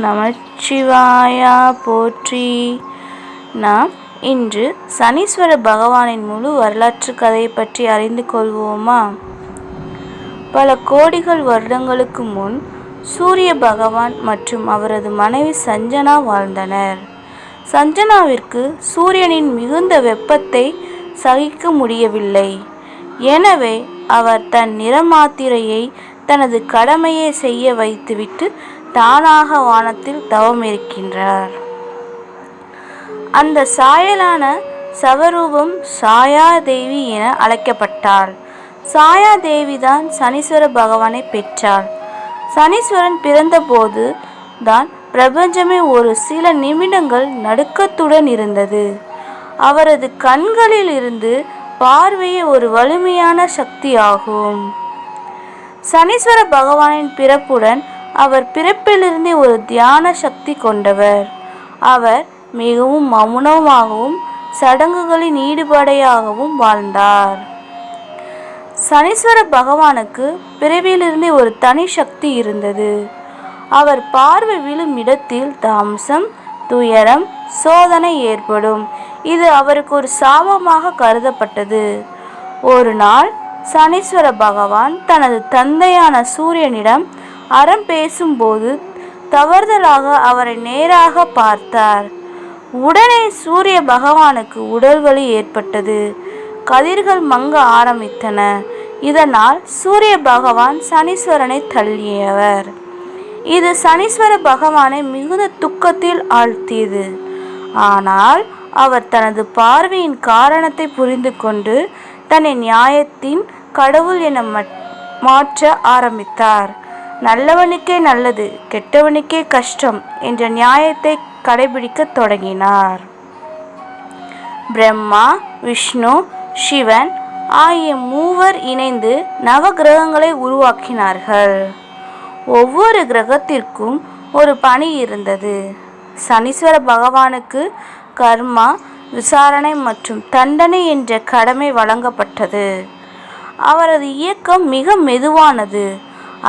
நமச்சிவாயா போற்றி. நாம் இன்று சனீஸ்வர பகவானின் முழு வரலாற்று கதையை பற்றி அறிந்து கொள்வோமா? பல கோடிகள் வருடங்களுக்கு முன் சூரிய பகவான் மற்றும் அவரது மனைவி சஞ்சனா வாழ்ந்தனர். சஞ்சனாவிற்கு சூரியனின் மிகுந்த வெப்பத்தை சகிக்க முடியவில்லை. எனவே அவர் தன் நிறமாத்திரையை தனது கடமையை செய்ய வைத்துவிட்டு தானாக வானத்தில் தவம் இருக்கின்றார். அந்த சாயலான சவரூபம் சாயாதேவி என அழைக்கப்பட்டாள். சாயாதேவிதான் சனீஸ்வர பகவானை பெற்றாள். சனீஸ்வரன் பிறந்தபோது தான் பிரபஞ்சமே ஒரு சில நிமிடங்கள் நடுக்கத்துடன் இருந்தது. அவரது கண்களில் இருந்து பார்வையே ஒரு வலிமையான சக்தியாகும். சனீஸ்வர பகவானின் பிறப்புடன் அவர் பிறப்பிலிருந்தே ஒரு தியான சக்தி கொண்டவர். அவர் மிகவும் மௌனமாகவும் சடங்குகளின் ஈடுபாடையாகவும் வாழ்ந்தார். சனீஸ்வர பகவானுக்கு பிறவியிலிருந்தே ஒரு தனி சக்தி இருந்தது. அவர் பார்வை விழும் இடத்தில் தாமசம், துயரம், சோதனை ஏற்படும். இது அவருக்கு ஒரு சாபமாக கருதப்பட்டது. ஒரு நாள் சனீஸ்வர பகவான் தனது தந்தையான சூரியனிடம் அறம் பேசும்போது தவறுதலாக அவரை நேராக பார்த்தார். உடனே சூரிய பகவானுக்கு உடல் வலி ஏற்பட்டது. கதிர்கள் மங்க ஆரம்பித்தன. இதனால் சூரிய பகவான் சனீஸ்வரனை தள்ளியவர். இது சனீஸ்வர பகவானை மிகுந்த துக்கத்தில் ஆழ்த்தியது. ஆனால் அவர் தனது பார்வையின் காரணத்தை புரிந்து கொண்டு தன்னை நியாயத்தின் கடவுள் என மாற்ற ஆரம்பித்தார். நல்லவனுக்கே நல்லது, கெட்டவனுக்கே கஷ்டம் என்ற நியாயத்தை கடைபிடிக்க தொடங்கினார். பிரம்மா, விஷ்ணு, சிவன் ஆகிய மூவர் இணைந்து நவ கிரகங்களை உருவாக்கினார்கள். ஒவ்வொரு கிரகத்திற்கும் ஒரு பணி இருந்தது. சனீஸ்வர பகவானுக்கு கர்மா, விசாரணை மற்றும் தண்டனை என்ற கடமை வழங்கப்பட்டது. அவரது இயக்கம் மிக மெதுவானது.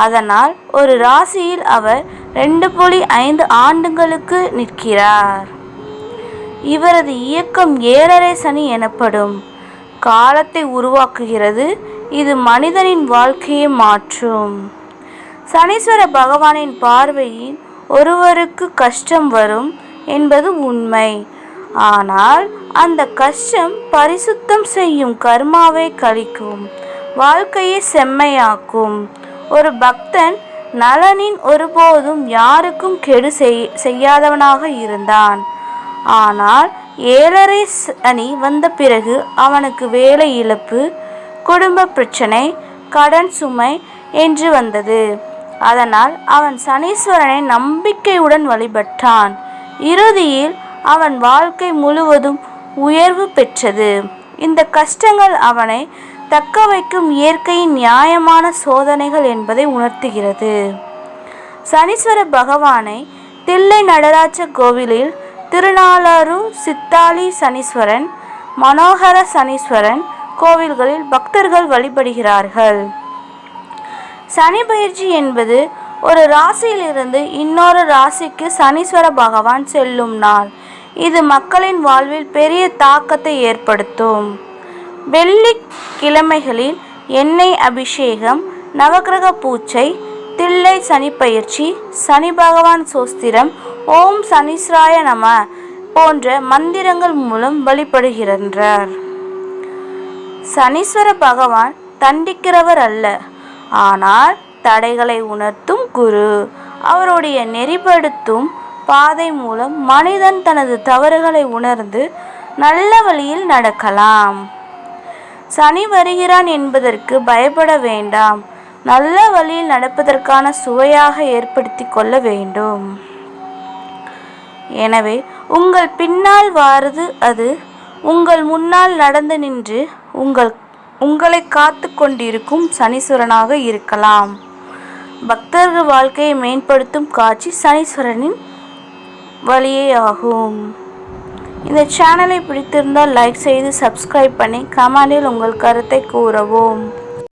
அதனால் ஒரு ராசியில் அவர் 2.5 ஆண்டுகளுக்கு நிற்கிறார். இவரது இயக்கம் 7.5 சனி எனப்படும். காலத்தை உருவாக்குகிறது. இது மனிதனின் வாழ்க்கையை மாற்றும். சனீஸ்வர பகவானின் பார்வையில் ஒருவருக்கு கஷ்டம் வரும் என்பது உண்மை. ஆனால் அந்த கஷ்டம் பரிசுத்தம் செய்யும் கர்மாவை கழிக்கும், வாழ்க்கையை செம்மையாக்கும். ஒரு பக்தன் நலனின் ஒருபோதும் யாருக்கும் கெடு செய்யாதவனாக இருந்தான். ஆனால் 7.5 சனி வந்த பிறகு அவனுக்கு வேலை இழப்பு, குடும்ப பிரச்சனை, கடன் சுமை என்று வந்தது. அதனால் அவன் சனீஸ்வரனை நம்பிக்கையுடன் வழிபட்டான். இறுதியில் அவன் வாழ்க்கை முழுவதும் உயர்வு பெற்றது. இந்த கஷ்டங்கள் அவனை தக்க வைக்கும் இயற்கையின் நியாயமான சோதனைகள் என்பதை உணர்த்துகிறது. சனீஸ்வர பகவானை தில்லை நடராஜ கோவிலில் திருநாளாறு சித்தாளி சனீஸ்வரன், மனோகர சனீஸ்வரன் கோவில்களில் பக்தர்கள் வழிபடுகிறார்கள். சனி பயிற்சி என்பது ஒரு ராசியிலிருந்து இன்னொரு ராசிக்கு சனீஸ்வர பகவான் செல்லும் நாள். இது மக்களின் வாழ்வில் பெரிய தாக்கத்தை ஏற்படுத்தும். வெள்ளிக்கிழமைகளில் எண்ணெய் அபிஷேகம், நவகிரக பூஜை, தில்லை சனி பயிற்சி, சனி பகவான் சோஸ்திரம், ஓம் சனீஸ்வராய நம போன்ற மந்திரங்கள் மூலம் வழிபடுகின்றனர். சனீஸ்வர பகவான் தண்டிக்கிறவர் அல்ல, ஆனால் தடைகளை உணர்த்தும் குரு. அவருடைய நெறிப்படுத்தும் பாதை மூலம் மனிதன் தனது தவறுகளை உணர்ந்து நல்ல வழியில் நடக்கலாம். சனி வருகிறான் என்பதற்கு பயப்பட வேண்டாம். நல்ல வழியில் நடப்பதற்கான சுவையாக ஏற்படுத்தி கொள்ள வேண்டும். எனவே உங்கள் பின்னால் வாரது அது உங்கள் முன்னால் நடந்து நின்று உங்களை காத்து கொண்டிருக்கும் சனீஸ்வரனாக இருக்கலாம். பக்தர்கள் வாழ்க்கையை மேம்படுத்தும் காட்சி சனீஸ்வரனின் வழியே ஆகும். இந்த சேனலை பிடித்திருந்தால் லைக் செய்து சப்ஸ்கிரைப் பண்ணி கமெண்டில் உங்கள் கருத்தை கூறவும்.